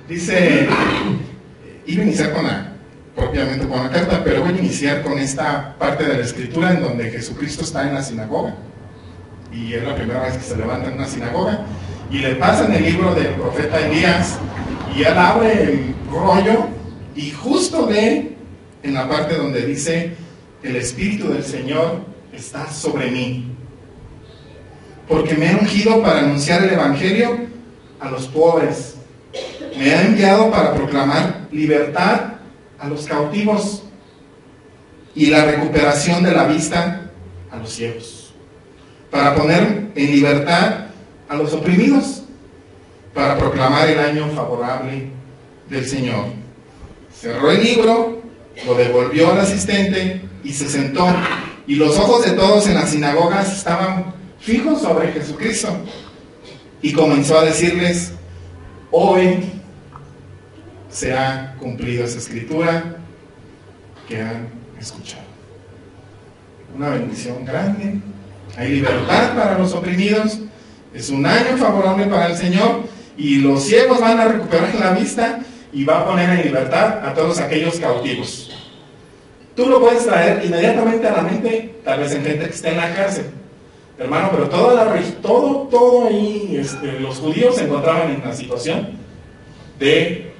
Dice, iba a iniciar propiamente con la carta, pero voy a iniciar con esta parte de la escritura en donde Jesucristo está en la sinagoga, y es la primera vez que se levanta en una sinagoga, y le pasan el libro del profeta Elías, y él abre el rollo, y justo ve en la parte donde dice, el Espíritu del Señor está sobre mí, porque me ha ungido para anunciar el Evangelio a los pobres, me ha enviado para proclamar libertad a los cautivos y la recuperación de la vista a los ciegos, para poner en libertad a los oprimidos, para proclamar el año favorable del Señor. Cerró el libro, lo devolvió al asistente y se sentó, y los ojos de todos en las sinagogas estaban fijos sobre Jesucristo, y comenzó a decirles, hoy se ha cumplido esa escritura que han escuchado. Una bendición grande, hay libertad para los oprimidos, es un año favorable para el Señor, y los ciegos van a recuperar la vista y va a poner en libertad a todos aquellos cautivos. Tú lo puedes traer inmediatamente a la mente, tal vez en gente que esté en la cárcel, hermano, pero todo ahí, los judíos se encontraban en una situación de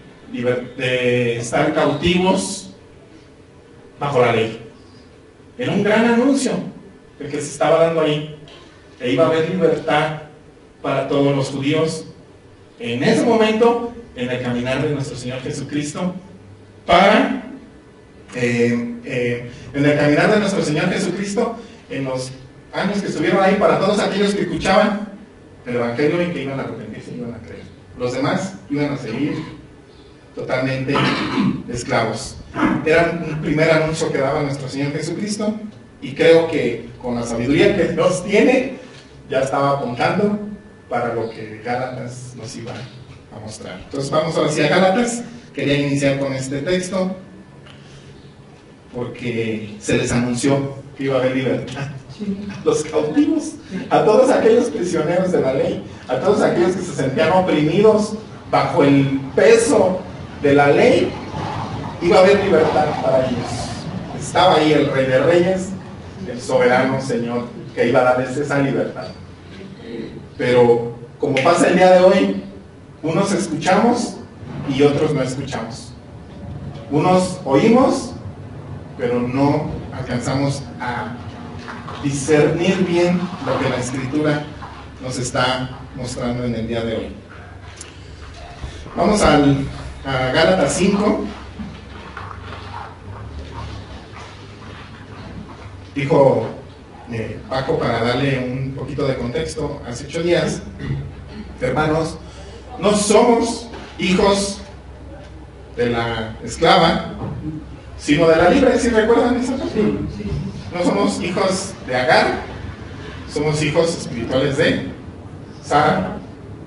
estar cautivos bajo la ley. Era un gran anuncio el que se estaba dando ahí, que iba a haber libertad para todos los judíos en ese momento, en el caminar de nuestro Señor Jesucristo, en el caminar de nuestro Señor Jesucristo, en los años que estuvieron ahí, para todos aquellos que escuchaban el Evangelio y que iban a arrepentirse y iban a creer. Los demás iban a seguir totalmente esclavos. Era un primer anuncio que daba nuestro Señor Jesucristo, y creo que con la sabiduría que Dios tiene, ya estaba apuntando para lo que Gálatas nos iba a mostrar. Entonces vamos ahora sí a Gálatas. Quería iniciar con este texto porque se les anunció que iba a haber libertad a los cautivos, a todos aquellos prisioneros de la ley, a todos aquellos que se sentían oprimidos bajo el peso de la ley. Iba a haber libertad para ellos. Estaba ahí el Rey de Reyes, el soberano Señor, que iba a darles esa libertad. Pero como pasa el día de hoy, unos escuchamos y otros no escuchamos. Unos oímos, pero no alcanzamos a discernir bien lo que la Escritura nos está mostrando en el día de hoy. Vamos a Gálatas 5. Dijo Paco, para darle un poquito de contexto, hace 8 días, hermanos, no somos hijos de la esclava, sino de la libre. ¿Sí recuerdan esa cosa? Sí. No somos hijos de Agar, somos hijos espirituales de Sara,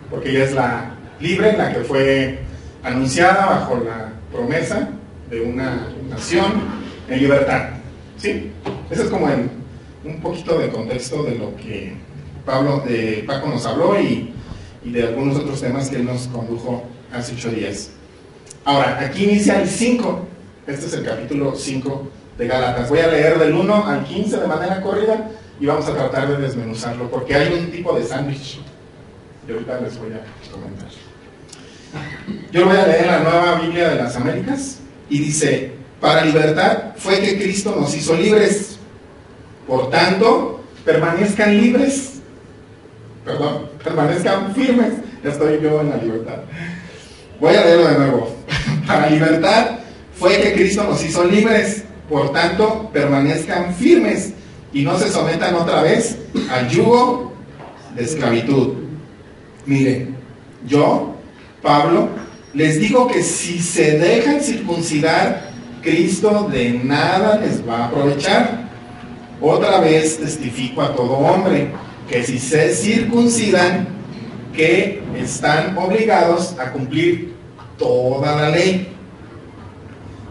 porque ella es la libre, la que fue anunciada bajo la promesa de una nación en libertad. ¿Sí? Ese es como un poquito de contexto de lo que Paco nos habló y de algunos otros temas que él nos condujo hace 8 días. Ahora, aquí inicia el 5. Este es el capítulo 5 de Gálatas. Voy a leer del 1 al 15 de manera corrida y vamos a tratar de desmenuzarlo, porque hay un tipo de sándwich y ahorita les voy a comentar. Yo lo voy a leer en la Nueva Biblia de las Américas y dice: para libertad fue que Cristo nos hizo libres, por tanto permanezcan libres, permanezcan firmes. Ya estoy yo en la libertad. Voy a leerlo de nuevo. Para libertad fue que Cristo nos hizo libres, por tanto permanezcan firmes y no se sometan otra vez al yugo de esclavitud. Miren, yo, Pablo, les digo que si se dejan circuncidar, Cristo de nada les va a aprovechar. Otra vez testifico a todo hombre, que si se circuncidan, que están obligados a cumplir toda la ley.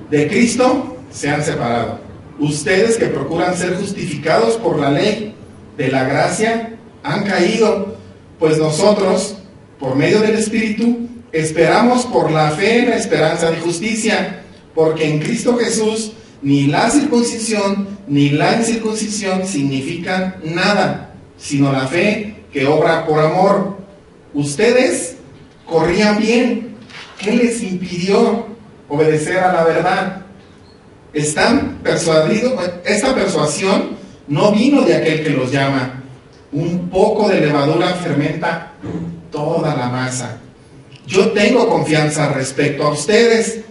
De Cristo se han separado. Ustedes que procuran ser justificados por la ley de la gracia han caído, pues nosotros, por medio del Espíritu, esperamos por la fe en la esperanza de justicia, porque en Cristo Jesús ni la circuncisión ni la incircuncisión significan nada, sino la fe que obra por amor. Ustedes corrían bien. ¿Qué les impidió obedecer a la verdad? Están persuadidos. Esta persuasión no vino de aquel que los llama. Un poco de levadura fermenta toda la masa. Yo tengo confianza respecto a ustedes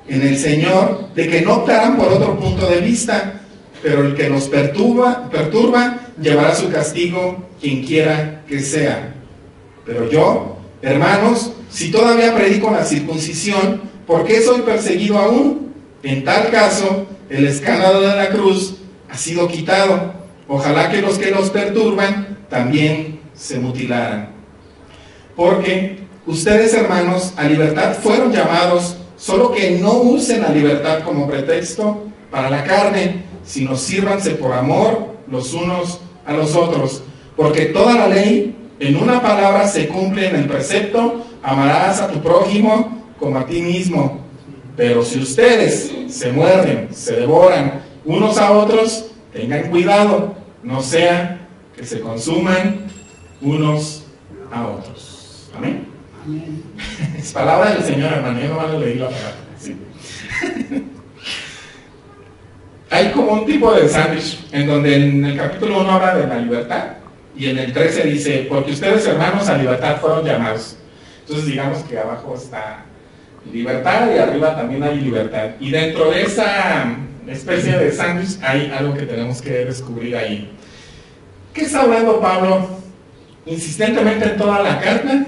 en el Señor, de que no optarán por otro punto de vista, pero el que los perturba llevará su castigo, quien quiera que sea. Pero yo, hermanos, si todavía predico la circuncisión, ¿por qué soy perseguido aún? En tal caso, el escándalo de la cruz ha sido quitado. Ojalá que los perturban también se mutilaran. Porque ustedes, hermanos, a libertad fueron llamados, solo que no usen la libertad como pretexto para la carne, sino sírvanse por amor los unos a los otros. Porque toda la ley, en una palabra, se cumple en el precepto: amarás a tu prójimo como a ti mismo. Pero si ustedes se muerden, se devoran unos a otros, tengan cuidado, no sea que se consuman unos a otros. Amén. Amén. Es palabra del Señor, hermano. Yo no van a leer la palabra. Sí. Hay como un tipo de sándwich en donde en el capítulo 1 habla de la libertad y en el 13 dice: porque ustedes, hermanos, a libertad fueron llamados. Entonces digamos que abajo está libertad y arriba también hay libertad, y dentro de esa especie de sándwich hay algo que tenemos que descubrir ahí. ¿Qué está hablando Pablo insistentemente en toda la carta?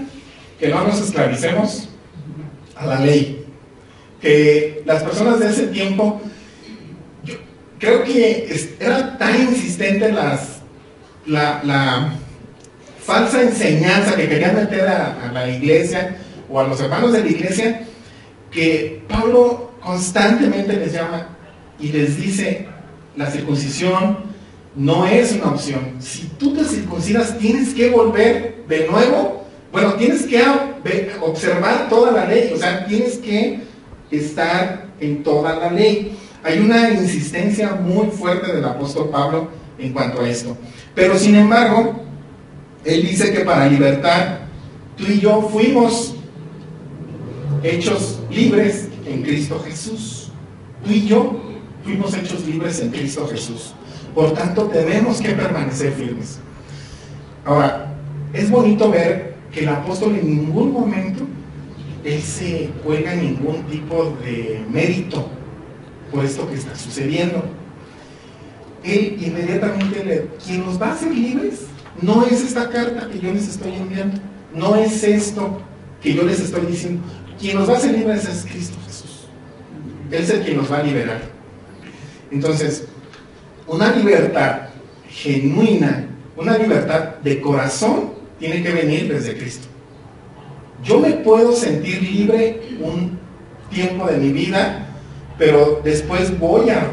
Que no nos esclavicemos a la ley, que las personas de ese tiempo, yo creo que era tan insistente la falsa enseñanza que querían meter a la iglesia o a los hermanos de la iglesia, que Pablo constantemente les llama y les dice: la circuncisión no es una opción. Si tú te circuncidas, tienes que volver de nuevo. Bueno, tienes que observar toda la ley, o sea, tienes que estar en toda la ley. Hay una insistencia muy fuerte del apóstol Pablo en cuanto a esto. Pero sin embargo, él dice que para libertad, tú y yo fuimos hechos libres en Cristo Jesús. Tú y yo fuimos hechos libres en Cristo Jesús. Por tanto, tenemos que permanecer firmes. Ahora, es bonito ver que el apóstol en ningún momento él se cuelga ningún tipo de mérito por esto que está sucediendo. Él inmediatamente quien nos va a hacer libres no es esta carta que yo les estoy enviando, no es esto que yo les estoy diciendo. Quien nos va a hacer libres es Cristo Jesús. Él es el quien nos va a liberar. Entonces, una libertad genuina, una libertad de corazón, tiene que venir desde Cristo. Yo me puedo sentir libre un tiempo de mi vida, pero después voy a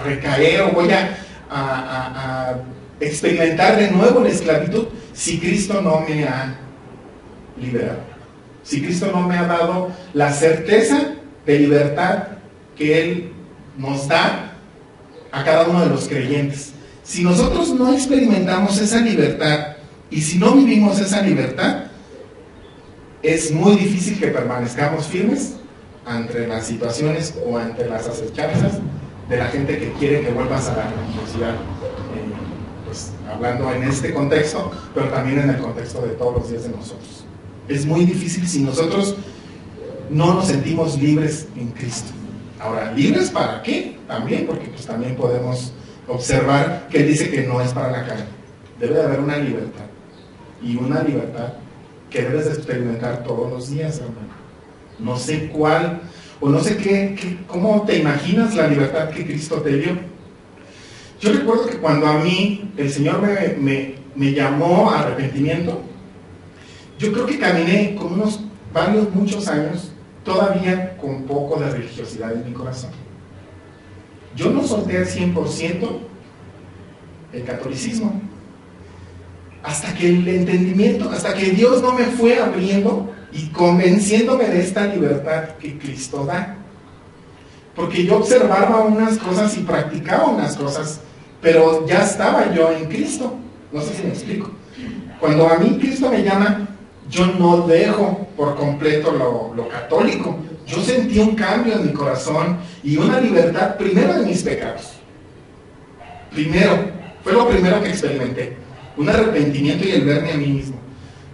recaer o voy a experimentar de nuevo la esclavitud si Cristo no me ha liberado. Si Cristo no me ha dado la certeza de libertad que Él nos da a cada uno de los creyentes. Si nosotros no experimentamos esa libertad y si no vivimos esa libertad, es muy difícil que permanezcamos firmes ante las situaciones o ante las acechanzas de la gente que quiere que vuelvas a la religiosidad. Pues hablando en este contexto, pero también en el contexto de todos los días de nosotros. Es muy difícil si nosotros no nos sentimos libres en Cristo. Ahora, ¿libres para qué? También, porque pues también podemos observar que Él dice que no es para la carne. Debe de haber una libertad. Y una libertad que debes de experimentar todos los días, hermano. No sé cuál, o no sé cómo te imaginas la libertad que Cristo te dio. Yo recuerdo que cuando a mí el Señor me llamó a arrepentimiento, yo creo que caminé con muchos años, todavía con poco de religiosidad en mi corazón. Yo no solté al 100% el catolicismo, hasta que el entendimiento, hasta que Dios no me fue abriendo y convenciéndome de esta libertad que Cristo da. Porque yo observaba unas cosas y practicaba unas cosas, pero ya estaba yo en Cristo. No sé si me explico. Cuando a mí Cristo me llama, yo no dejo por completo lo católico. Yo sentí un cambio en mi corazón y una libertad, primero de mis pecados. Fue lo primero que experimenté. Un arrepentimiento y el verme a mí mismo.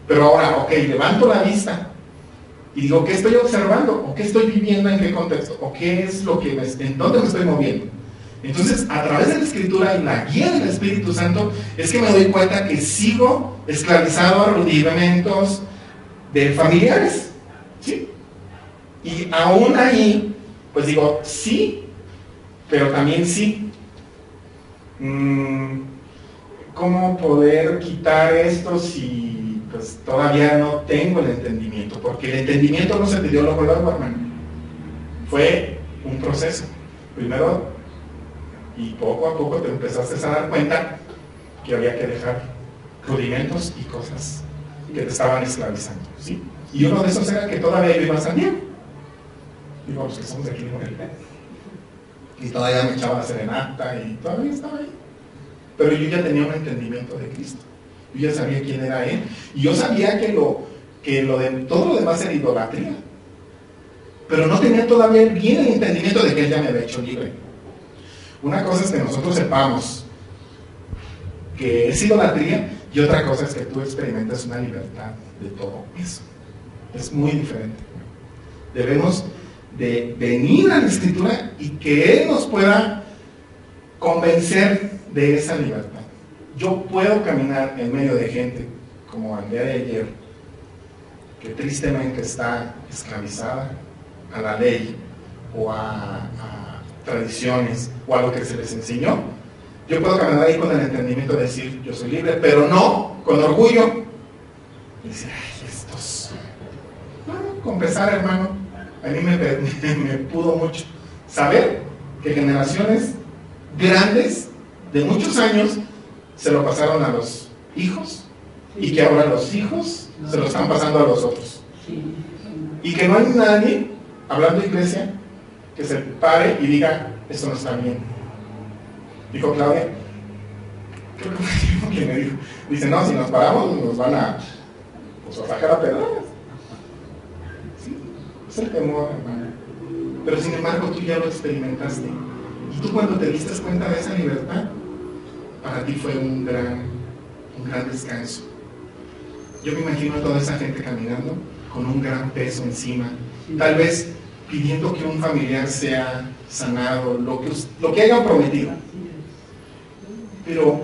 Pero ahora, ok, levanto la vista y digo, ¿qué estoy observando? ¿O qué estoy viviendo? ¿En qué contexto? ¿O qué es lo que en dónde me estoy moviendo? Entonces, a través de la Escritura y la guía del Espíritu Santo, es que me doy cuenta que sigo esclavizado a rudimentos de familiares, ¿sí? Y aún ahí, pues digo, sí, pero también sí. ¿Cómo poder quitar esto si pues todavía no tengo el entendimiento? Porque el entendimiento no se te dio luego, hermano. Fue un proceso. Primero, y poco a poco te empezaste a dar cuenta que había que dejar rudimentos y cosas que te estaban esclavizando, ¿sí? Y uno de esos era que todavía yo iba a San Diego. Digo, los que somos de aquí de Morelia. Y todavía me echaba la serenata y todavía estaba ahí. Pero yo ya tenía un entendimiento de Cristo. Yo ya sabía quién era Él. Y yo sabía que todo lo demás era idolatría. Pero no tenía todavía bien el entendimiento de que Él ya me había hecho libre. Una cosa es que nosotros sepamos que es idolatría y otra cosa es que tú experimentas una libertad de todo eso. Es muy diferente. Debemos de venir a la Escritura y que Él nos pueda convencer de esa libertad. Yo puedo caminar en medio de gente como el día de ayer, que tristemente está esclavizada a la ley o a tradiciones o a lo que se les enseñó. Yo puedo caminar ahí con el entendimiento de decir, yo soy libre, pero no con orgullo. Y decir, ay, estos... No, confesar, hermano, a mí me pudo mucho saber que generaciones grandes de muchos años se lo pasaron a los hijos y que ahora los hijos se lo están pasando a los otros. Y que no hay nadie, hablando de iglesia, que se pare y diga, esto no está bien. Dijo Claudia, creo que fue quien me dijo, dice, no, si nos paramos nos van a sacar a pedradas. Sí, es el temor, hermano. Pero sin embargo tú ya lo experimentaste. Y tú cuando te diste cuenta de esa libertad, para ti fue un gran descanso. Yo me imagino a toda esa gente caminando con un gran peso encima, tal vez pidiendo que un familiar sea sanado, lo que hayan prometido. Pero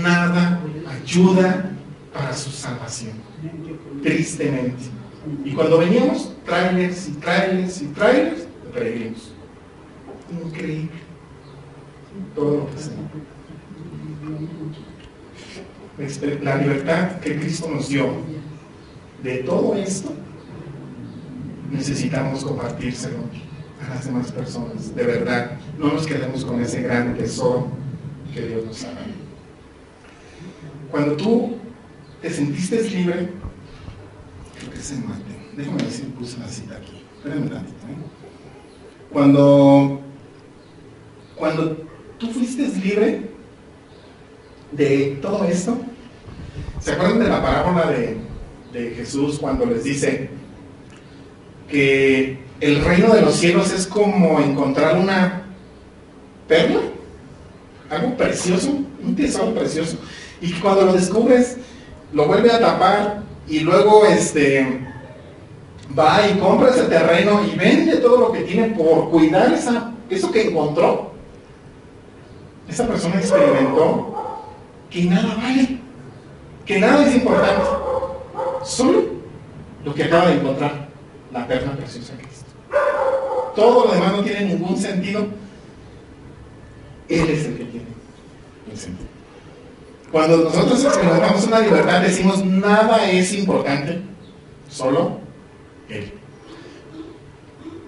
nada ayuda para su salvación, tristemente. Y cuando veníamos, trailers y trailers y trailers de peregrinos. Increíble. Todo lo que sea. La libertad que Cristo nos dio de todo esto, necesitamos compartírselo a las demás personas. De verdad, no nos quedemos con ese gran tesoro que Dios nos ha dado. Cuando tú te sentiste libre, creo que es en Mateo. Déjame ver si puse la cita aquí. Espérenme tantito, ¿eh? Cuando tú fuiste libre de todo esto, ¿se acuerdan de la parábola de Jesús cuando les dice que el reino de los cielos es como encontrar una perla? Algo precioso, un tesoro precioso. Y cuando lo descubres, lo vuelve a tapar y luego va y compra ese terreno y vende todo lo que tiene por cuidar eso que encontró. Esa persona experimentó que nada vale, que nada es importante, solo lo que acaba de encontrar, la perla preciosa de Cristo. Todo lo demás no tiene ningún sentido. Él es el que tiene el sentido. Cuando nosotros experimentamos una libertad, decimos, nada es importante, solo Él.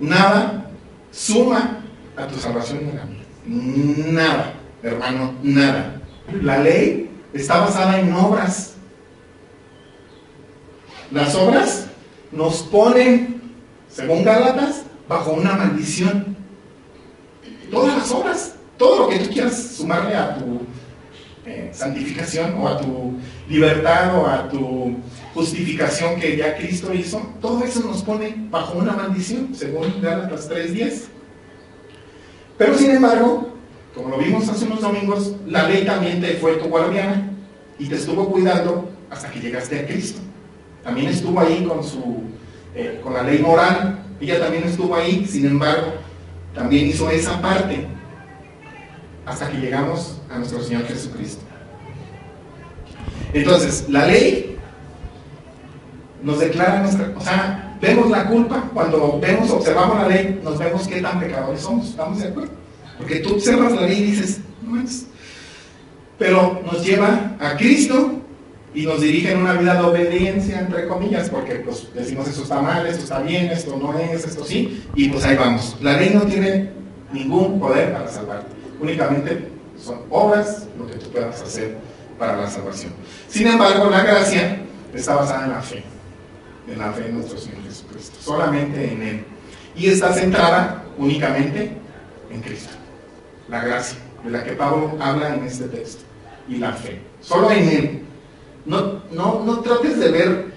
Nada suma a tu salvación y a la mía. Nada, hermano, nada. La ley está basada en obras. Las obras nos ponen, según Gálatas, bajo una maldición. Todas las obras, todo lo que tú quieras sumarle a tu santificación o a tu libertad o a tu justificación que ya Cristo hizo, todo eso nos pone bajo una maldición, según Gálatas 3:10. Pero sin embargo, como lo vimos hace unos domingos, la ley también te fue tu guardiana y te estuvo cuidando hasta que llegaste a Cristo. También estuvo ahí con la ley moral, ella también estuvo ahí, sin embargo, también hizo esa parte hasta que llegamos a nuestro Señor Jesucristo. Entonces, la ley nos declara vemos la culpa, cuando observamos la ley, nos vemos qué tan pecadores somos, ¿estamos de acuerdo? Porque tú observas la ley y dices, no es. Pero nos lleva a Cristo y nos dirige en una vida de obediencia, entre comillas, porque pues decimos esto está mal, esto está bien, esto no es, esto sí, y pues ahí vamos. La ley no tiene ningún poder para salvarte, únicamente son obras lo que tú puedas hacer para la salvación. Sin embargo, la gracia está basada en la fe en nuestro Señor Jesucristo, solamente en Él, y está centrada únicamente en Cristo. La gracia, de la que Pablo habla en este texto, y la fe, solo en Él. No trates de ver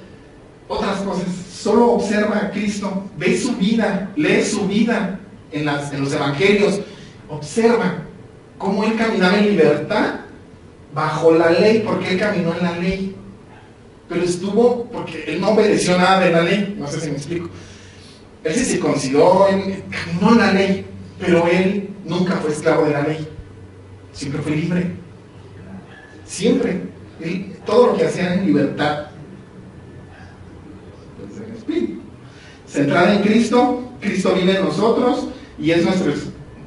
otras cosas, solo observa a Cristo, ve su vida, lee su vida en los evangelios, observa cómo Él caminaba en libertad bajo la ley, porque Él caminó en la ley, pero estuvo, porque Él no obedeció nada de la ley, no sé si me explico. Él se circuncidó, Él caminó en la ley, pero Él nunca fue esclavo de la ley, siempre fue libre, siempre. Todo lo que hacía en libertad, desde el Espíritu, centrada en Cristo. Cristo vive en nosotros y es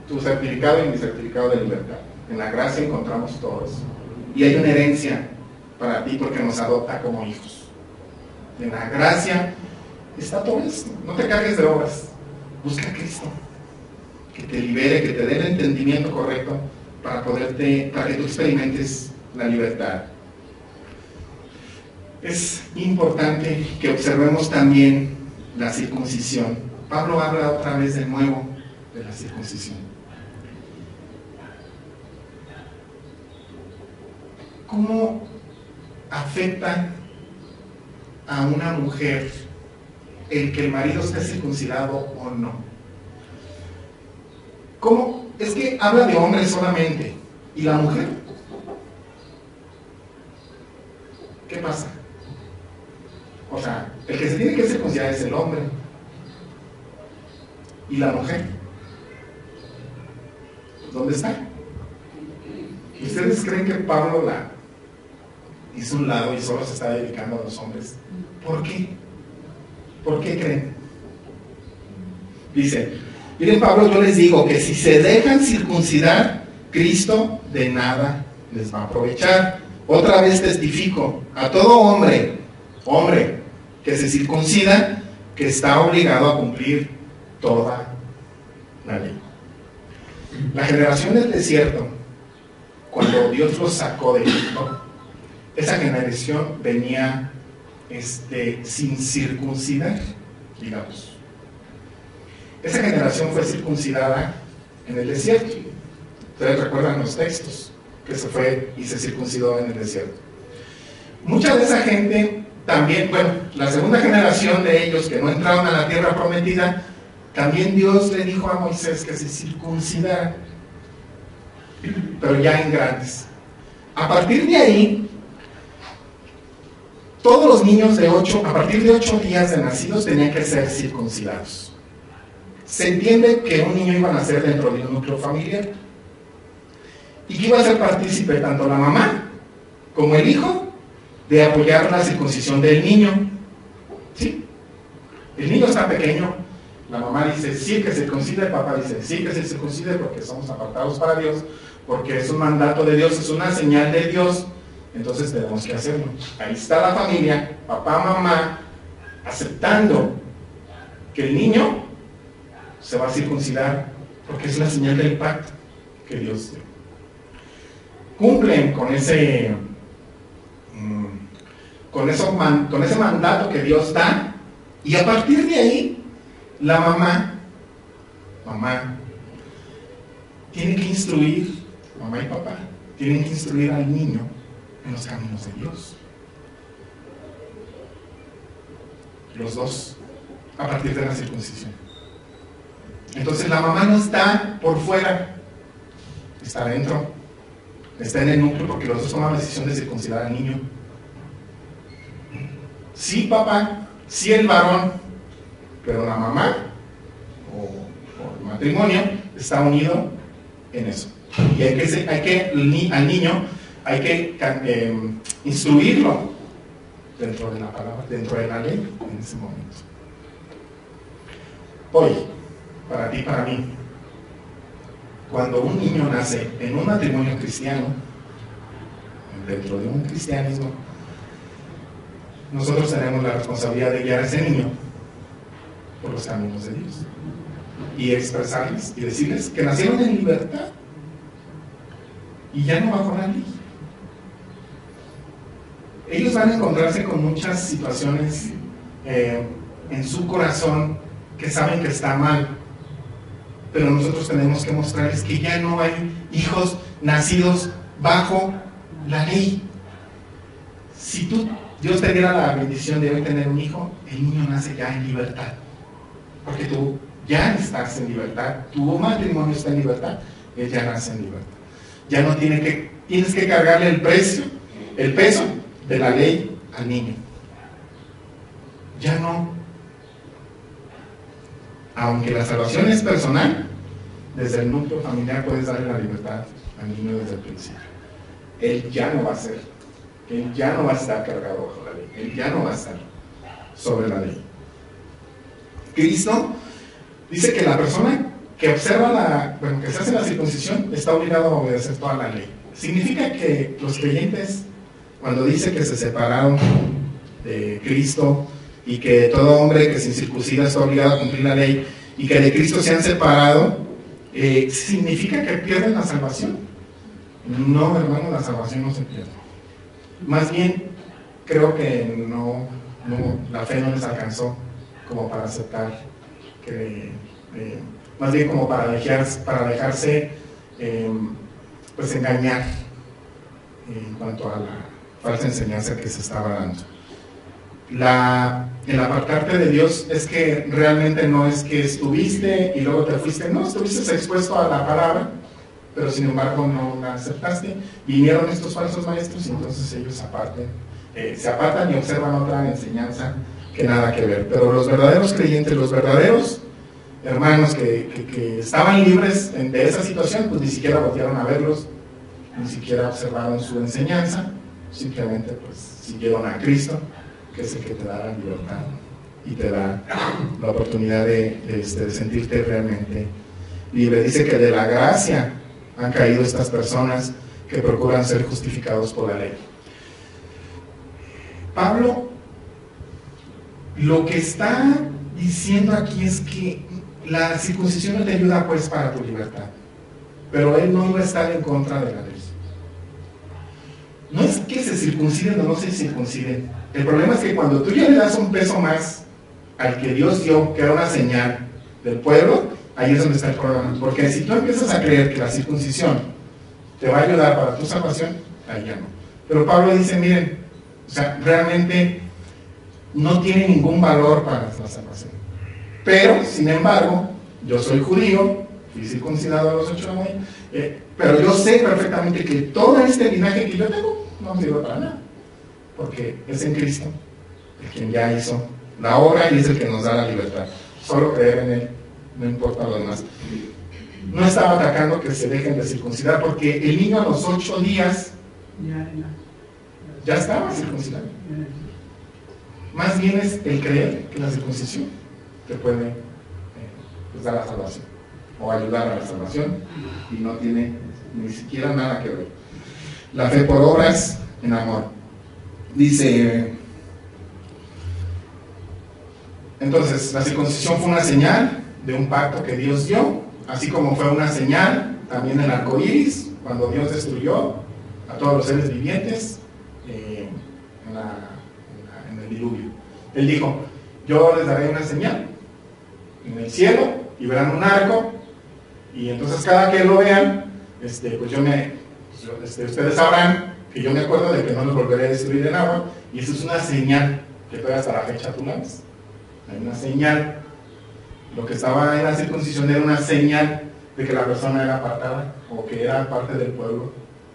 tu certificado y mi certificado de libertad. En la gracia encontramos todo eso, y hay una herencia para ti porque nos adopta como hijos. En la gracia está todo esto. No te cargues de obras, busca a Cristo que te libere, que te dé el entendimiento correcto para que tú experimentes la libertad. Es importante que observemos también la circuncisión. Pablo habla otra vez de nuevo de la circuncisión. ¿Cómo afecta a una mujer el que el marido esté circuncidado o no? ¿Cómo? Es que habla de hombres solamente. ¿Y la mujer? ¿Qué pasa? O sea, el que se tiene que circuncidar es el hombre. ¿Y la mujer? ¿Dónde está? ¿Ustedes creen que Pablo la hizo un lado y solo se está dedicando a los hombres? ¿Por qué? ¿Por qué creen? Dice, miren Pablo, yo les digo que si se dejan circuncidar, Cristo de nada les va a aprovechar. Otra vez testifico a todo hombre que se circuncida, que está obligado a cumplir toda la ley. La generación del desierto, cuando Dios los sacó de Egipto, esa generación venía sin circuncidar, digamos. Esa generación fue circuncidada en el desierto. Ustedes recuerdan los textos, que se fue y se circuncidó en el desierto. Mucha de esa gente también, la segunda generación de ellos que no entraron a la tierra prometida, también Dios le dijo a Moisés que se circuncidara, pero ya en grandes. A partir de ahí, todos los niños a partir de 8 días de nacidos tenían que ser circuncidados. Se entiende que un niño iba a nacer dentro de un núcleo familiar y que iba a ser partícipe tanto la mamá como el hijo de apoyar la circuncisión del niño. ¿Sí? El niño está pequeño, la mamá dice sí que se circuncide, el papá dice sí que se circuncide porque somos apartados para Dios, porque es un mandato de Dios, es una señal de Dios, entonces tenemos que hacerlo. Ahí está la familia, papá, mamá, aceptando que el niño se va a circuncidar, porque es la señal del pacto que Dios dio. Cumplen con ese mandato que Dios da, y a partir de ahí la mamá tiene que instruir, mamá y papá tienen que instruir al niño en los caminos de Dios, los dos, a partir de la circuncisión. Entonces la mamá no está por fuera, está dentro, está en el núcleo, porque los dos toman la decisión de circuncidar al niño. Sí, papá, sí, el varón, pero la mamá o el matrimonio está unido en eso. Y al niño hay que instruirlo dentro de la palabra, dentro de la ley, en ese momento. Hoy, para ti, para mí, cuando un niño nace en un matrimonio cristiano, dentro de un cristianismo, nosotros tenemos la responsabilidad de guiar a ese niño por los caminos de Dios y expresarles y decirles que nacieron en libertad y ya no bajo la ley. Ellos van a encontrarse con muchas situaciones en su corazón que saben que está mal, pero nosotros tenemos que mostrarles que ya no hay hijos nacidos bajo la ley. Si Dios te diera la bendición de hoy tener un hijo, el niño nace ya en libertad, porque tú ya estás en libertad, tu matrimonio está en libertad, él ya nace en libertad. Ya no tienes que cargarle el peso de la ley al niño. Ya no. Aunque la salvación es personal, desde el núcleo familiar puedes darle la libertad al niño desde el principio. Él ya no va a ser, él ya no va a estar cargado bajo la ley, él ya no va a estar sobre la ley. Cristo dice que la persona que observa que se hace la circuncisión está obligado a obedecer toda la ley. Significa que los creyentes, cuando dice que se separaron de Cristo y que todo hombre que se incircuncida está obligado a cumplir la ley y que de Cristo se han separado, ¿significa que pierden la salvación? No, hermano, la salvación no se pierde. Más bien, creo que la fe no les alcanzó como para aceptar más bien como para dejarse pues engañar en cuanto a la falsa enseñanza que se estaba dando. El apartarte de Dios es que realmente no es que estuviste y luego te fuiste, no, estuviste expuesto a la palabra, pero sin embargo no la aceptaste. Vinieron estos falsos maestros y entonces ellos se apartan y observan otra enseñanza que nada que ver. Pero los verdaderos creyentes, los verdaderos hermanos que estaban libres de esa situación, pues ni siquiera voltearon a verlos, ni siquiera observaron su enseñanza, simplemente pues siguieron a Cristo, que es el que te da la libertad y te da la oportunidad de sentirte realmente libre. Dice que de la gracia han caído estas personas que procuran ser justificados por la ley. Pablo lo que está diciendo aquí es que la circuncisión no te ayuda pues para tu libertad, pero él no iba a estar en contra de la ley. No es que se circunciden o no se circunciden. El problema es que cuando tú ya le das un peso más al que Dios dio, que era una señal del pueblo, ahí es donde está el problema. Porque si tú empiezas a creer que la circuncisión te va a ayudar para tu salvación, ahí ya no. Pero Pablo dice, miren, o sea, realmente no tiene ningún valor para la salvación. Pero, sin embargo, yo soy judío, fui circuncidado a los 8 años, pero yo sé perfectamente que todo este linaje que yo tengo no me sirve para nada, porque es en Cristo, el quien ya hizo la obra y es el que nos da la libertad. Solo creer en Él, no importa lo demás. No estaba atacando que se dejen de circuncidar, porque el niño a los 8 días ya estaba circuncidado. Más bien es el creer que la circuncisión te puede pues, dar la salvación o ayudar a la salvación, y no tiene ni siquiera nada que ver. La fe por obras en amor. Dice, entonces, la circuncisión fue una señal de un pacto que Dios dio, así como fue una señal también el arco iris, cuando Dios destruyó a todos los seres vivientes en el diluvio. Él dijo, yo les daré una señal en el cielo y verán un arco, y entonces cada que lo vean, pues ustedes sabrán que yo me acuerdo de que no los volveré a destruir en agua, y eso es una señal que todavía hasta la fecha tú la ves. Hay una señal. Lo que estaba en la circuncisión era una señal de que la persona era apartada o que era parte del pueblo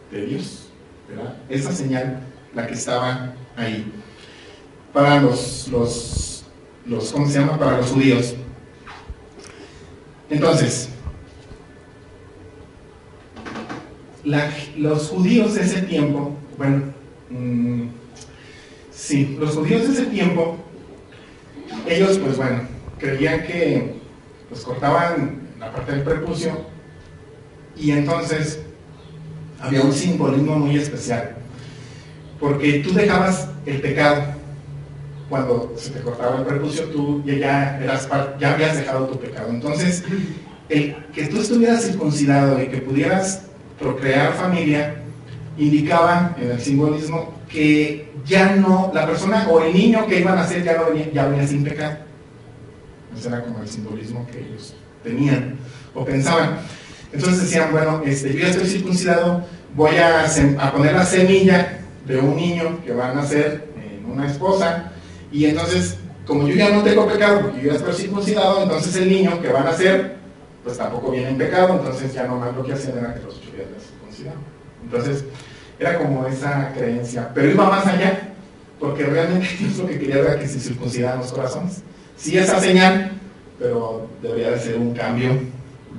de Dios, ¿verdad? Esa señal, la que estaba ahí para los ¿cómo se llama? Para los judíos. Entonces, los judíos de ese tiempo, bueno, sí, los judíos de ese tiempo, ellos, pues bueno, creían que pues cortaban la parte del prepucio, y entonces había un simbolismo muy especial, porque tú dejabas el pecado. Cuando se te cortaba el prepucio, tú ya habías dejado tu pecado. Entonces, el que tú estuvieras circuncidado y que pudieras procrear familia, indicaba en el simbolismo que ya no, la persona o el niño que iban a nacer ya venía sin pecado. Ese era como el simbolismo que ellos tenían o pensaban. Entonces decían, bueno, yo ya estoy circuncidado, voy a poner la semilla de un niño que va a nacer en una esposa, y entonces, como yo ya no tengo pecado, porque yo ya estoy circuncidado, entonces el niño que va a nacer, pues tampoco viene en pecado, entonces ya nomás lo que hacían era que los 8 días les circuncidaban. Entonces, era como esa creencia, pero iba más allá, porque realmente Dios lo que quería era que se circuncidaran los corazones. Sí, esa señal, pero debería de ser un cambio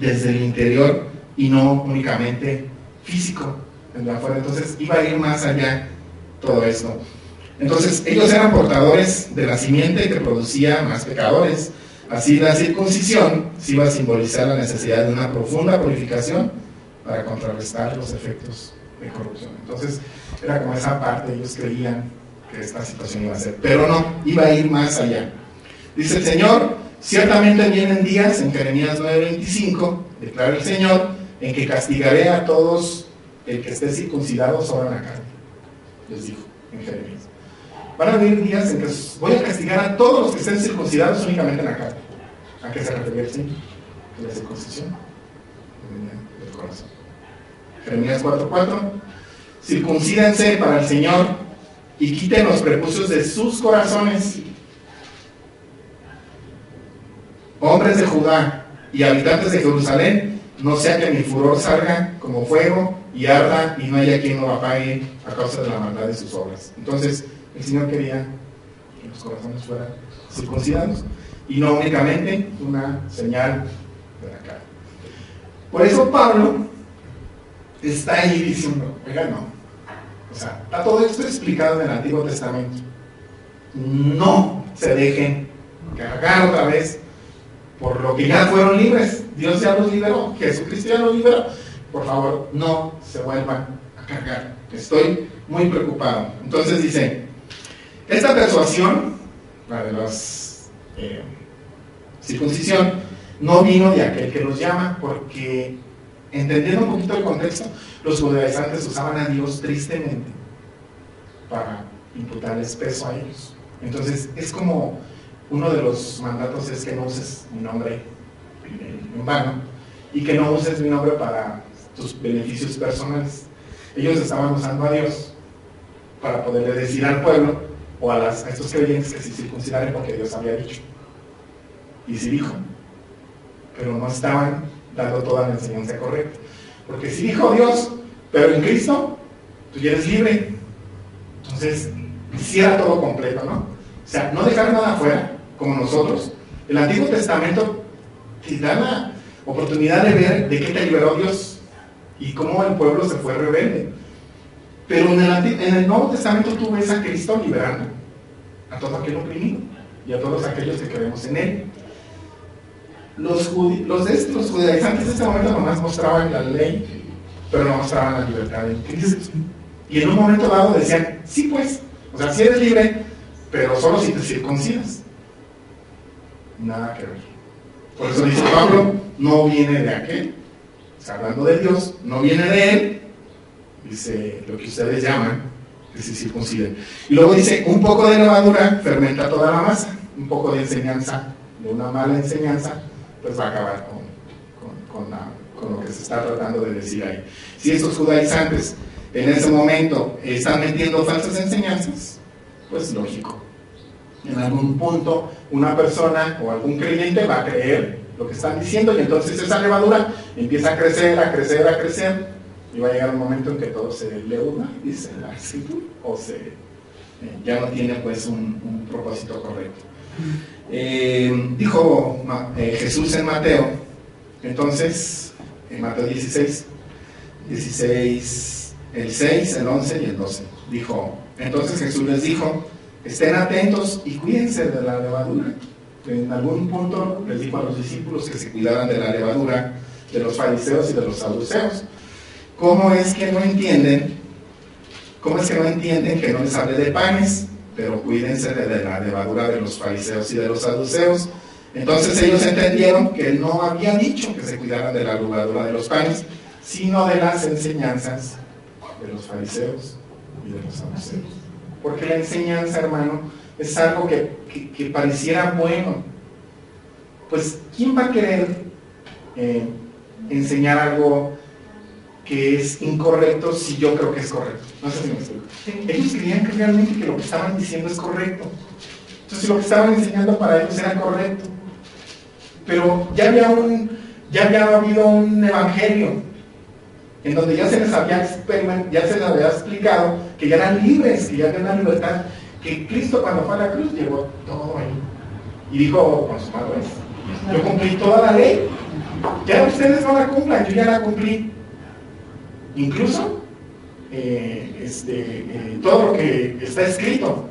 desde el interior y no únicamente físico, desde afuera. Entonces, iba a ir más allá todo esto. Entonces, ellos eran portadores de la simiente que producía más pecadores. Así, la circuncisión sí iba a simbolizar la necesidad de una profunda purificación para contrarrestar los efectos de corrupción. Entonces, era como esa parte, ellos creían que esta situación iba a ser, pero no, iba a ir más allá. Dice el Señor, ciertamente vienen días, en Jeremías 9:25, declara el Señor, en que castigaré a todos el que esté circuncidado sobre la carne. Les dijo en Jeremías. Van a venir días en que voy a castigar a todos los que estén circuncidados únicamente en la carne. ¿A qué se refiere el Señor? A la circuncisión del corazón. Jeremías 4:4. Circuncídense para el Señor y quiten los prepucios de sus corazones. Hombres de Judá y habitantes de Jerusalén, no sea que mi furor salga como fuego y arda y no haya quien lo apague a causa de la maldad de sus obras. Entonces, el Señor quería que los corazones fueran circuncidados y no únicamente una señal de la cara. Por eso Pablo está ahí diciendo, oiga, no. O sea, está todo esto explicado en el Antiguo Testamento. No se dejen cargar otra vez por lo que ya fueron libres. Dios ya los liberó, Jesucristo ya los liberó. Por favor, no se vuelvan a cargar. Estoy muy preocupado. Entonces dice, esta persuasión, la de la circuncisión, no vino de aquel que los llama, porque, entendiendo un poquito el contexto, los judaizantes usaban a Dios tristemente para imputarles peso a ellos. Entonces, es como uno de los mandatos es que no uses mi nombre en vano y que no uses mi nombre para tus beneficios personales. Ellos estaban usando a Dios para poderle decir al pueblo o a estos creyentes que se circuncidaran porque Dios había dicho. Y sí dijo, pero no estaban dando toda la enseñanza correcta. Porque sí dijo Dios, pero en Cristo tú ya eres libre. Entonces, hiciera todo completo, ¿no? O sea, no dejar nada afuera, como nosotros. El Antiguo Testamento te da la oportunidad de ver de qué te liberó Dios y cómo el pueblo se fue rebelde. Pero en el Nuevo Testamento tú ves a Cristo liberando a todo aquel oprimido y a todos aquellos que creemos en Él. Los judaizantes de este momento nomás mostraban la ley pero no mostraban la libertad en Cristo. Y en un momento dado decían, sí pues, o sea, si eres libre, pero solo si te circuncidas. Nada que ver. Por eso dice Pablo, no viene de aquel, está hablando de Dios, no viene de él, dice lo que ustedes llaman que se circunciden. Y luego dice, un poco de levadura fermenta toda la masa, un poco de enseñanza, de una mala enseñanza, pues va a acabar con lo que se está tratando de decir ahí. Si estos judaizantes en ese momento están metiendo falsas enseñanzas, pues lógico. En algún punto una persona o algún creyente va a creer lo que están diciendo y entonces esa levadura empieza a crecer, a crecer, a crecer y va a llegar un momento en que todo se leuda, dice la escritura, o ya no tiene pues un propósito correcto. Dijo Jesús en Mateo, entonces, en Mateo 16, el 6, el 11 y el 12, dijo, entonces Jesús les dijo, estén atentos y cuídense de la levadura. En algún punto les dijo a los discípulos que se cuidaran de la levadura de los fariseos y de los saduceos. ¿Cómo es que no entienden que no les hable de panes, pero cuídense de la levadura de los fariseos y de los saduceos? Entonces ellos entendieron que él no había dicho que se cuidaran de la levadura de los panes, sino de las enseñanzas de los fariseos y de los saduceos. Porque la enseñanza, hermano, es algo que pareciera bueno. Pues, ¿quién va a querer enseñar algo que es incorrecto si yo creo que es correcto? No sé si me explico. Ellos creían que realmente que lo que estaban diciendo es correcto. Entonces, lo que estaban enseñando para ellos era correcto. Pero ya había habido un evangelio en donde ya se les había explicado que ya eran libres, que ya había una libertad, que Cristo cuando fue a la cruz llevó todo ahí y dijo, consumado es, yo cumplí toda la ley, ya ustedes no la cumplan, yo ya la cumplí, incluso todo lo que está escrito.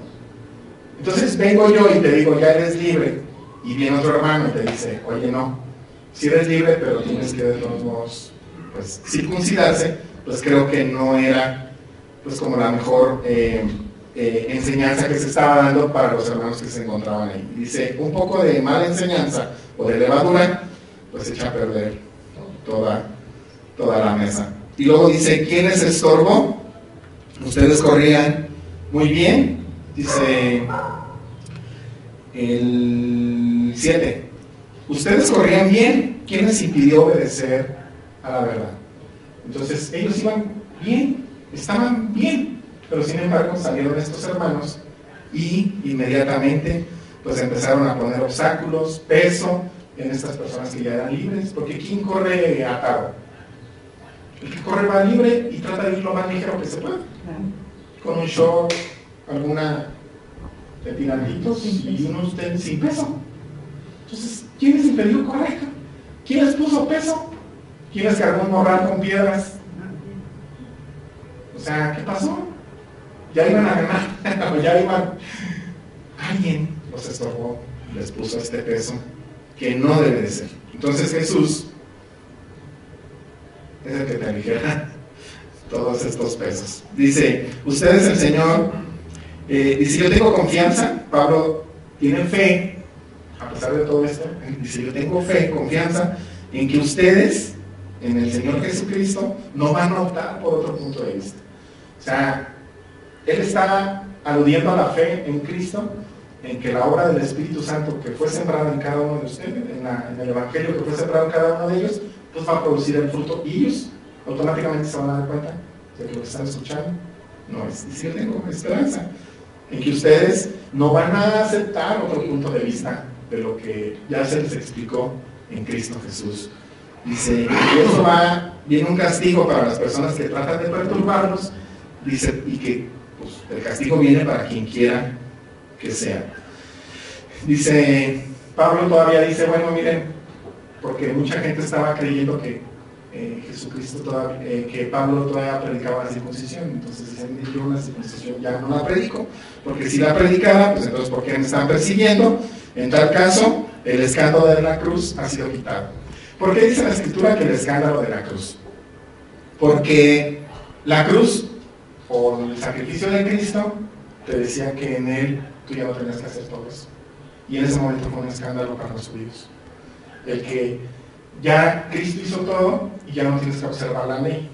Entonces vengo yo y te digo, ya eres libre, y viene otro hermano y te dice, oye, no, si eres libre, pero tienes que de todos modos pues circuncidarse, pues creo que no era pues como la mejor enseñanza que se estaba dando para los hermanos que se encontraban ahí. Dice, un poco de mala enseñanza o de levadura, pues echa a perder toda la mesa. Y luego dice, ¿quién les estorbó? Ustedes corrían muy bien, dice el 7. Ustedes corrían bien, ¿quién les impidió obedecer a la verdad? Entonces ellos iban bien, estaban bien, pero sin embargo salieron estos hermanos y inmediatamente pues empezaron a poner obstáculos, peso en estas personas que ya eran libres, porque ¿quién corre atado? El que corre va libre y trata de ir lo más ligero que se pueda, con un short, alguna de tirantitos y unos tenis sin peso. Entonces, ¿quién les impidió correr? ¿Quién les puso peso? ¿Quién les cargó un morral con piedras? O sea, ¿qué pasó? Ya iban a ganar, ya iban. Alguien los estorbó, les puso este peso que no debe de ser. Entonces Jesús es el que te aligera todos estos pesos. Dice, ustedes el Señor, dice, yo tengo confianza, Pablo tiene fe, a pesar de todo esto, dice, yo tengo fe, confianza, en que ustedes, en el Señor Jesucristo, no van a optar por otro punto de vista. O sea, él está aludiendo a la fe en Cristo, en que la obra del Espíritu Santo que fue sembrada en cada uno de ustedes, en el Evangelio que fue sembrado en cada uno de ellos, pues va a producir el fruto. Y ellos automáticamente se van a dar cuenta de que lo que están escuchando no es. Y yo tengo esperanza en que ustedes no van a aceptar otro punto de vista de lo que ya se les explicó en Cristo Jesús. Dice, y eso viene un castigo para las personas que tratan de perturbarlos, dice, y que pues, el castigo viene para quien quiera que sea. Dice, Pablo todavía dice, bueno, miren, porque mucha gente estaba creyendo que que Pablo todavía predicaba la circuncisión, entonces dicen, yo la circuncisión ya no la predico, porque si la predicara, pues entonces ¿por qué me están persiguiendo? En tal caso, el escándalo de la cruz ha sido quitado. ¿Por qué dice la Escritura que el escándalo de la cruz? Porque la cruz o el sacrificio de Cristo te decía que en Él tú ya no tenías que hacer todo eso. Y en ese momento fue un escándalo para los judíos. El que ya Cristo hizo todo y ya no tienes que observar la ley.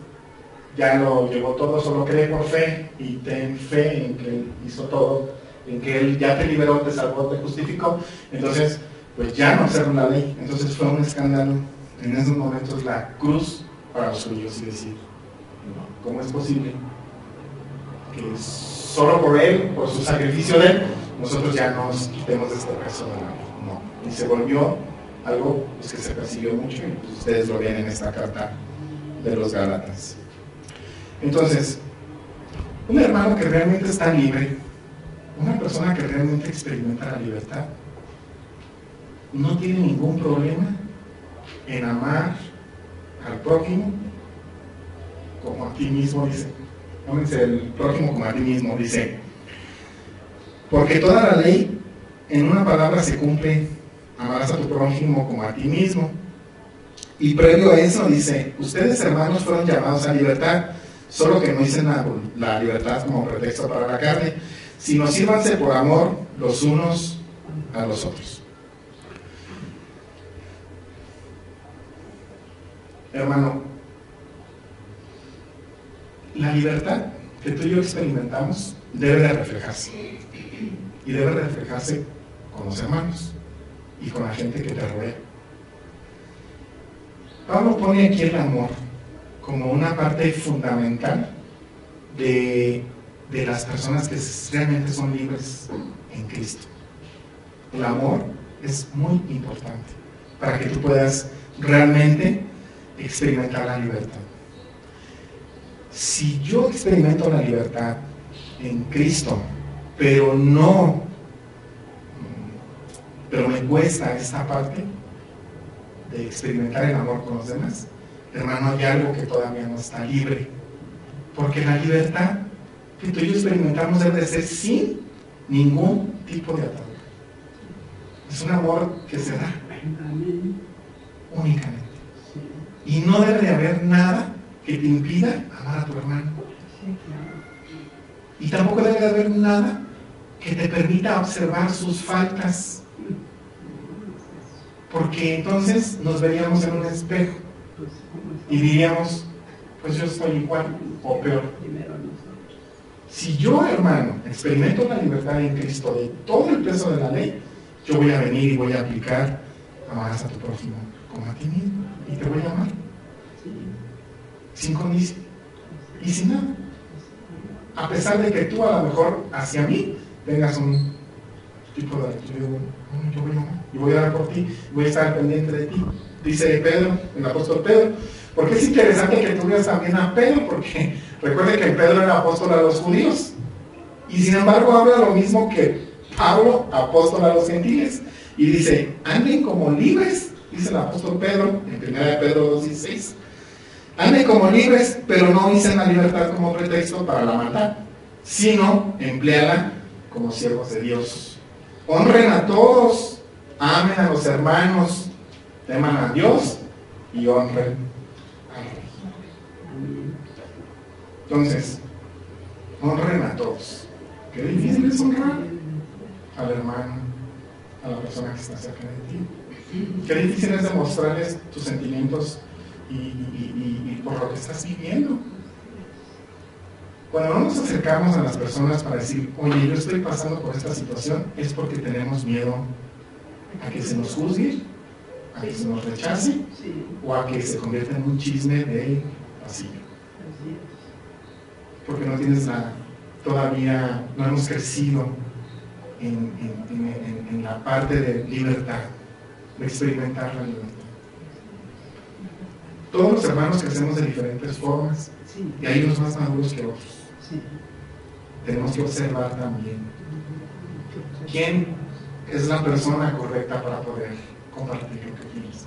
Ya lo llevó todo, solo cree por fe y ten fe en que Él hizo todo, en que Él ya te liberó, te salvó, te justificó. Entonces, pues ya no observan la ley. Entonces fue un escándalo en esos momentos la cruz para los judíos y decir, no, ¿cómo es posible que solo por Él, por su sacrificio de Él, nosotros ya nos quitemos de este peso de la ley? No. Y se volvió algo pues, que se persiguió mucho y pues, ustedes lo ven en esta carta de los Gálatas. Entonces, un hermano que realmente está libre, una persona que realmente experimenta la libertad, no tiene ningún problema en amar al prójimo como a ti mismo, dice. Ámense el prójimo como a ti mismo, dice. Porque toda la ley en una palabra se cumple: amarás a tu prójimo como a ti mismo. Y previo a eso dice: ustedes, hermanos, fueron llamados a libertad, solo que no dicen la libertad como pretexto para la carne, sino sírvanse por amor los unos a los otros. Hermano, la libertad que tú y yo experimentamos debe de reflejarse. Y debe de reflejarse con los hermanos y con la gente que te rodea. Pablo pone aquí el amor como una parte fundamental de las personas que realmente son libres en Cristo. El amor es muy importante para que tú puedas realmente experimentar la libertad. Si yo experimento la libertad en Cristo, pero me cuesta esta parte de experimentar el amor con los demás, hermano, hay algo que todavía no está libre. Porque la libertad que tú y yo experimentamos debe de ser sin ningún tipo de atadura. Es un amor que se da únicamente. Y no debe de haber nada que te impida amar a tu hermano. Y tampoco debe de haber nada que te permita observar sus faltas. Porque entonces nos veríamos en un espejo y diríamos, pues yo estoy igual o peor. Si yo, hermano, experimento la libertad en Cristo de todo el peso de la ley, yo voy a venir y voy a aplicar: amarás a tu prójimo como a ti mismo, y te voy a amar sin condición y sin nada, a pesar de que tú a lo mejor hacia mí tengas un tipo de actitud. Yo voy a amar y voy a dar por ti, voy a estar pendiente de ti, dice Pedro, el apóstol Pedro. Porque es interesante que tú veas también a Pedro, porque recuerde que Pedro era apóstol a los judíos y sin embargo habla lo mismo que Pablo, apóstol a los gentiles, y dice: anden como libres, dice el apóstol Pedro en 1 Pedro 2:16. Anden como libres, pero no usen la libertad como pretexto para la maldad, sino empléala como siervos de Dios. Honren a todos, amen a los hermanos, teman a Dios y honren al Rey. Entonces, honren a todos. Qué difícil es honrar al hermano, a la persona que está cerca de ti. Qué difícil es demostrarles tus sentimientos y por lo que estás viviendo. Cuando no nos acercamos a las personas para decir: oye, yo estoy pasando por esta situación, es porque tenemos miedo a que se nos juzgue, a que se nos rechace, o a que se convierta en un chisme de pasillo. Porque no tienes todavía no hemos crecido en la parte de libertad, de experimentar la libertad. Todos los hermanos crecemos de diferentes formas, y hay unos más maduros que otros. Tenemos que observar también quién es la persona correcta para poder compartir lo que tienes.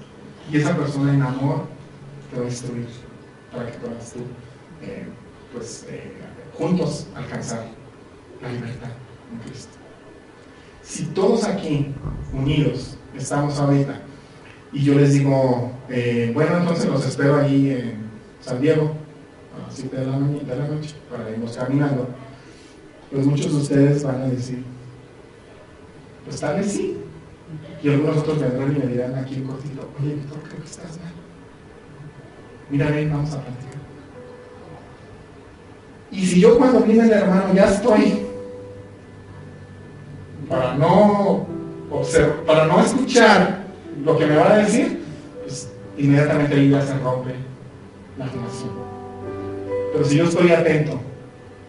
Y esa persona en amor te va a instruir para que puedas tú juntos alcanzar la libertad en Cristo. Si todos aquí unidos estamos ahorita y yo les digo, bueno, entonces los espero ahí en San Diego a las 7 de la noche, para irnos caminando, pues muchos de ustedes van a decir, pues tal vez sí. Y algunos otros vendrán y me dirán aquí en cortito, oye Víctor, creo que estás mal. Mira, ven, vamos a platicar. Y si yo cuando viene el hermano ya estoy, para no escuchar lo que me va a decir, pues inmediatamente ahí ya se rompe la relación. Pero si yo estoy atento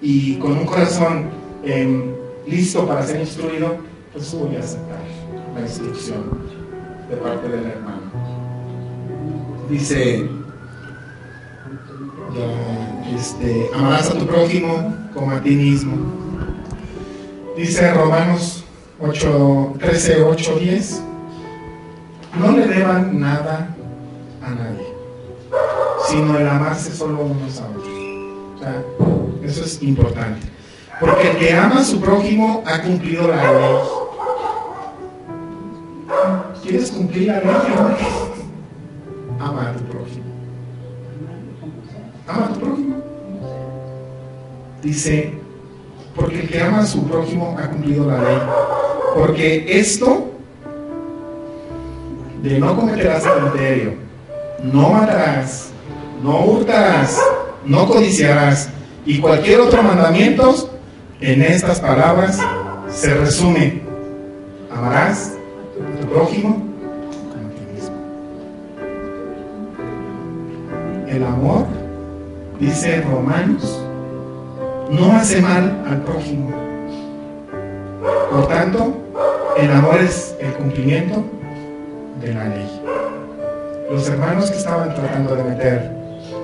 y con un corazón listo para ser instruido, pues voy a aceptar la instrucción de parte del hermano. Dice, amarás a tu prójimo como a ti mismo. Dice Romanos 13, 8, 10, no le deban nada a nadie, sino el amarse solo unos a otros. O sea, eso es importante, porque el que ama a su prójimo ha cumplido la ley. ¿Quieres cumplir la ley? Ama a tu prójimo. Ama a tu prójimo. Dice, porque el que ama a su prójimo ha cumplido la ley. Porque esto de no cometerás adulterio, no matarás, no hurtarás, no codiciarás y cualquier otro mandamiento, en estas palabras se resume: amarás a tu prójimo como a ti mismo. El amor, dice Romanos, no hace mal al prójimo. Por tanto, el amor es el cumplimiento de la ley. Los hermanos que estaban tratando de meter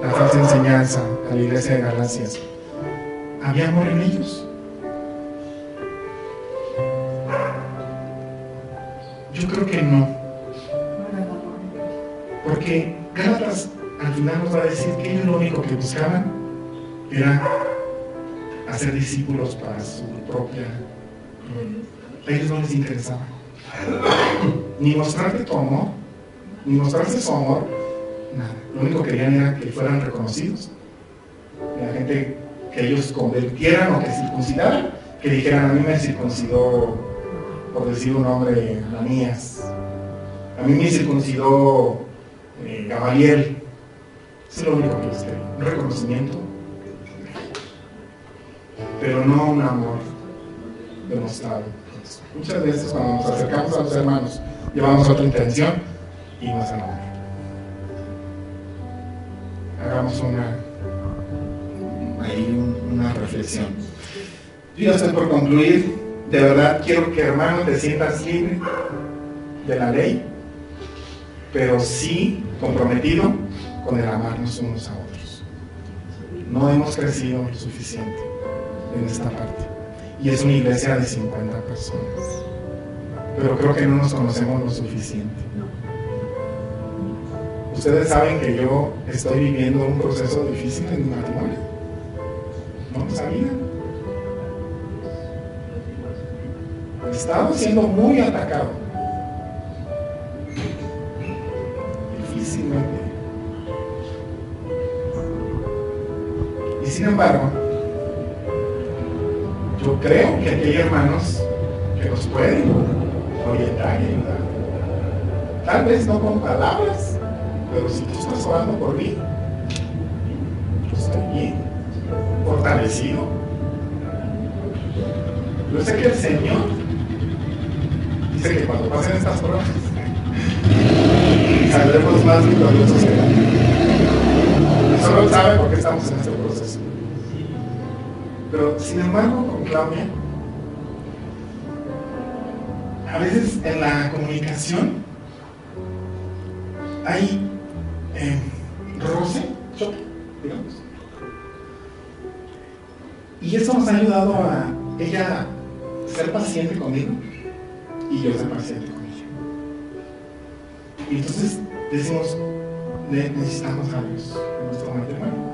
la falsa enseñanza a la iglesia de Galacias, ¿había amor en ellos? Yo creo que no. Porque Gálatas al final nos va a decir que ellos lo único que buscaban era hacer discípulos para su propia. A ellos no les interesaba ni mostrarte tu amor, ni mostrarse su amor, nada. Lo único que querían era que fueran reconocidos. La gente que ellos convirtieran o que circuncidaran, que dijeran: a mí me circuncidó, por decir un nombre, Ananías, a mí me circuncidó Gamaliel. Eso es lo único que ellos querían, un reconocimiento, pero no un amor demostrado. Muchas veces cuando nos acercamos a los hermanos llevamos otra intención y no es el amor. Hagamos una reflexión. Yo ya estoy por concluir. De verdad quiero que, hermano, te sientas libre de la ley, pero sí comprometido con el amarnos unos a otros. No hemos crecido lo suficiente en esta parte. Y es una iglesia de 50 personas. Pero creo que no nos conocemos lo suficiente. Ustedes saben que yo estoy viviendo un proceso difícil en mi matrimonio. ¿No lo sabían? He estado siendo muy atacado. Difícilmente. Y sin embargo, yo creo que aquí hay hermanos que nos pueden orientar y ayudar. Tal vez no con palabras, pero si tú estás orando por mí, yo estoy bien, fortalecido. Yo sé que el Señor dice que cuando pasen estas pruebas, saldremos más victoriosos que antes. Solo Él sabe por qué estamos en este proceso. Pero sin embargo, con Claudia, a veces en la comunicación hay roce, choque, digamos. Y eso nos ha ayudado a ella ser paciente conmigo y yo ser paciente con ella. Y entonces decimos: necesitamos a Dios en nuestro matrimonio.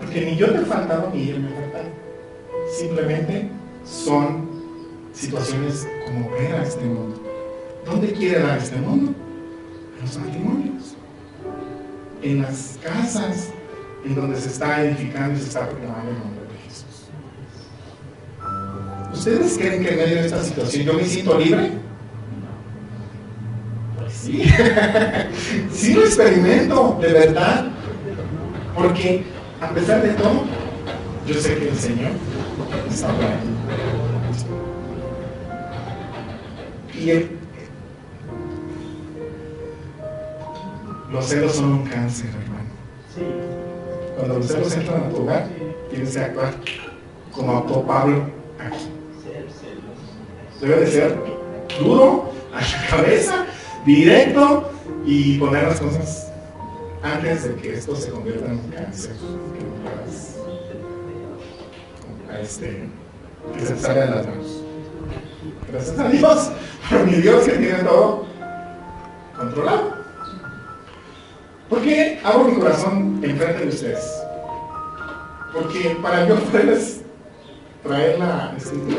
Porque ni yo te he faltado ni ella me ha faltado. Simplemente son situaciones como era este mundo. ¿Dónde quiere dar este mundo? En los matrimonios, en las casas, en donde se está edificando y se está proclamando el nombre de Jesús. ¿Ustedes creen que en medio de esta situación yo me siento libre? Pues sí. Sí lo experimento, de verdad. Porque a pesar de todo, yo sé que el Señor está bueno. Y los celos son un cáncer, hermano. Cuando los celos entran a tu hogar, tienes que actuar como actuó Pablo aquí. Debe de ser duro, a la cabeza, directo, y poner las cosas antes de que esto se convierta en un cáncer, que se te salga de las manos. Gracias a Dios, por mi Dios que tiene todo controlado. ¿Por qué abro mi corazón enfrente de ustedes? Porque para yo poderles traer la escritura,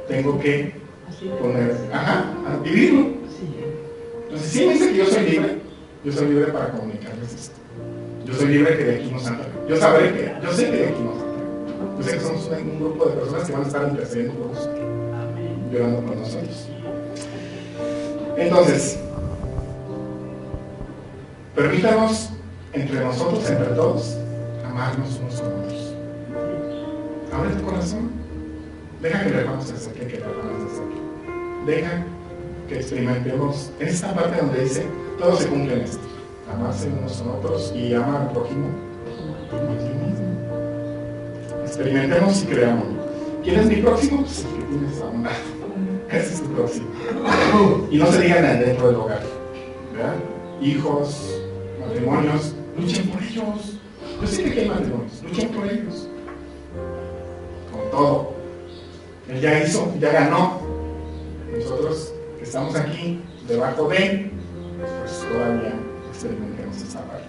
tengo que poner, a vivirlo. Entonces, si me dice que yo soy libre para comunicarles esto. Yo soy libre que de aquí nos salga. Yo sé que de aquí nos salga. Yo sé que somos un grupo de personas que van a estar intercediendo por nosotros, llorando por nosotros. Entonces, permítanos entre nosotros, entre todos, amarnos unos con otros. Abre tu corazón. Deja que el hermano se acerque, que el hermano se acerque. Deja que experimentemos esta parte donde dice, todo se cumple en esto. Amarse unos a otros y amar al prójimo como a ti mismo. Experimentemos y creamos. ¿Quién es mi próximo? Pues el que tienes a un lado. Ese es tu próximo. Y no se digan dentro del hogar, ¿verdad? Hijos, matrimonios, luchen por ellos. Yo sé que hay matrimonios, luchen por ellos. Con todo. Él ya hizo, ya ganó. Nosotros que estamos aquí, debajo de, pues todavía experimentemos esa parte.